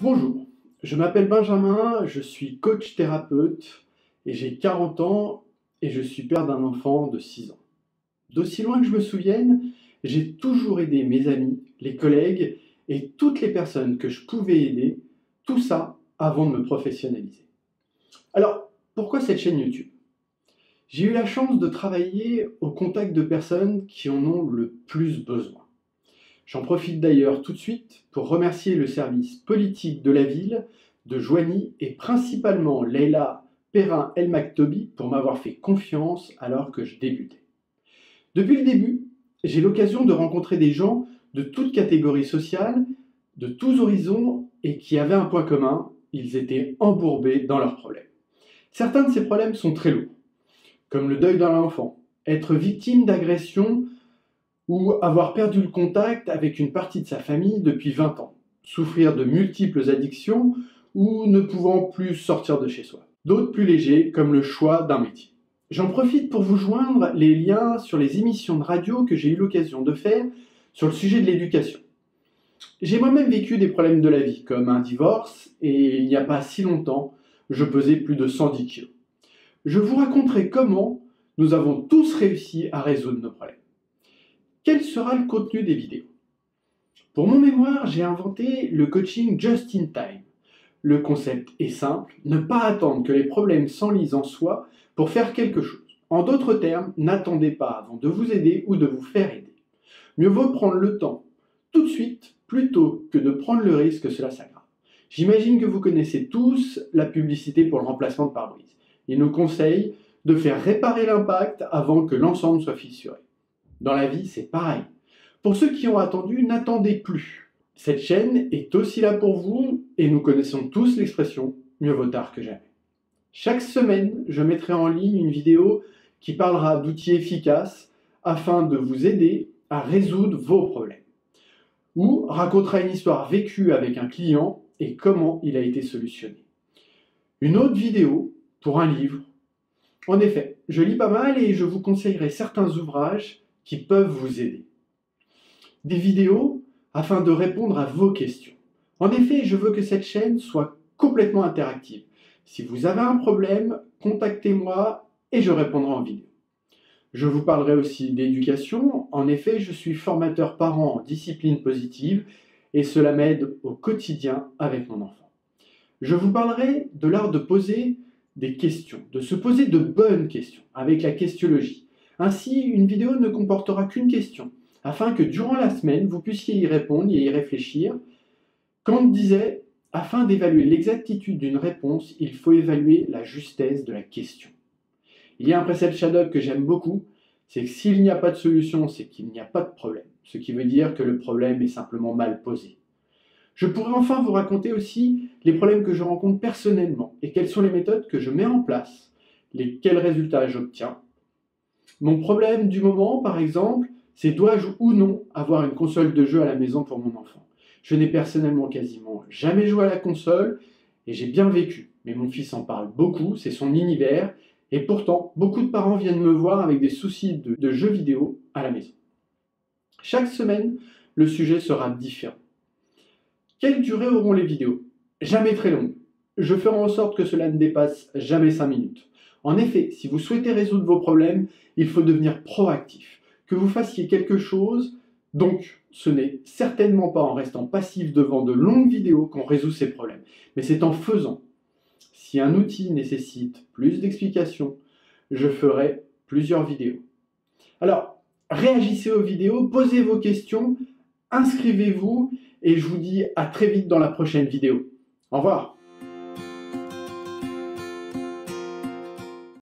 Bonjour, je m'appelle Benjamin, je suis coach thérapeute et j'ai 40 ans et je suis père d'un enfant de 6 ans. D'aussi loin que je me souvienne, j'ai toujours aidé mes amis, les collègues et toutes les personnes que je pouvais aider, tout ça avant de me professionnaliser. Alors, pourquoi cette chaîne YouTube? J'ai eu la chance de travailler au contact de personnes qui en ont le plus besoin. J'en profite d'ailleurs tout de suite pour remercier le service politique de la ville de Joigny et principalement Leila Perrin-El Maktobi pour m'avoir fait confiance alors que je débutais. Depuis le début, j'ai l'occasion de rencontrer des gens de toutes catégories sociales, de tous horizons et qui avaient un point commun, ils étaient embourbés dans leurs problèmes. Certains de ces problèmes sont très lourds, comme le deuil d'un enfant, être victime d'agressions ou avoir perdu le contact avec une partie de sa famille depuis 20 ans, souffrir de multiples addictions ou ne pouvant plus sortir de chez soi. D'autres plus légers, comme le choix d'un métier. J'en profite pour vous joindre les liens sur les émissions de radio que j'ai eu l'occasion de faire sur le sujet de l'éducation. J'ai moi-même vécu des problèmes de la vie, comme un divorce, et il n'y a pas si longtemps, je pesais plus de 110 kilos. Je vous raconterai comment nous avons tous réussi à résoudre nos problèmes. Quel sera le contenu des vidéos? Pour mon mémoire, j'ai inventé le coaching just in time. Le concept est simple, ne pas attendre que les problèmes s'enlisent en soi pour faire quelque chose. En d'autres termes, n'attendez pas avant de vous aider ou de vous faire aider. Mieux vaut prendre le temps tout de suite plutôt que de prendre le risque que cela s'aggrave. J'imagine que vous connaissez tous la publicité pour le remplacement de pare-brise. Il nous conseille de faire réparer l'impact avant que l'ensemble soit fissuré. Dans la vie, c'est pareil. Pour ceux qui ont attendu, n'attendez plus. Cette chaîne est aussi là pour vous et nous connaissons tous l'expression « mieux vaut tard que jamais ». Chaque semaine, je mettrai en ligne une vidéo qui parlera d'outils efficaces afin de vous aider à résoudre vos problèmes. Ou racontera une histoire vécue avec un client et comment il a été solutionné. Une autre vidéo pour un livre. En effet, je lis pas mal et je vous conseillerai certains ouvrages qui peuvent vous aider. Des vidéos afin de répondre à vos questions. En effet, je veux que cette chaîne soit complètement interactive. Si vous avez un problème, contactez-moi et je répondrai en vidéo. Je vous parlerai aussi d'éducation. En effet, je suis formateur parent en discipline positive et cela m'aide au quotidien avec mon enfant. Je vous parlerai de l'art de poser des questions, de se poser de bonnes questions avec la questiologie. Ainsi, une vidéo ne comportera qu'une question, afin que durant la semaine, vous puissiez y répondre et y réfléchir. Kant disait, afin d'évaluer l'exactitude d'une réponse, il faut évaluer la justesse de la question. Il y a un précepte Shadok que j'aime beaucoup, c'est que s'il n'y a pas de solution, c'est qu'il n'y a pas de problème, ce qui veut dire que le problème est simplement mal posé. Je pourrais enfin vous raconter aussi les problèmes que je rencontre personnellement et quelles sont les méthodes que je mets en place, quels résultats j'obtiens. Mon problème du moment, par exemple, c'est dois-je ou non avoir une console de jeu à la maison pour mon enfant. Je n'ai personnellement quasiment jamais joué à la console et j'ai bien vécu. Mais mon fils en parle beaucoup, c'est son univers. Et pourtant, beaucoup de parents viennent me voir avec des soucis de jeux vidéo à la maison. Chaque semaine, le sujet sera différent. Quelle durée auront les vidéos? Jamais très longues. Je ferai en sorte que cela ne dépasse jamais 5 minutes. En effet, si vous souhaitez résoudre vos problèmes, il faut devenir proactif. Que vous fassiez quelque chose, donc ce n'est certainement pas en restant passif devant de longues vidéos qu'on résout ces problèmes. Mais c'est en faisant. Si un outil nécessite plus d'explications, je ferai plusieurs vidéos. Alors, réagissez aux vidéos, posez vos questions, inscrivez-vous et je vous dis à très vite dans la prochaine vidéo. Au revoir.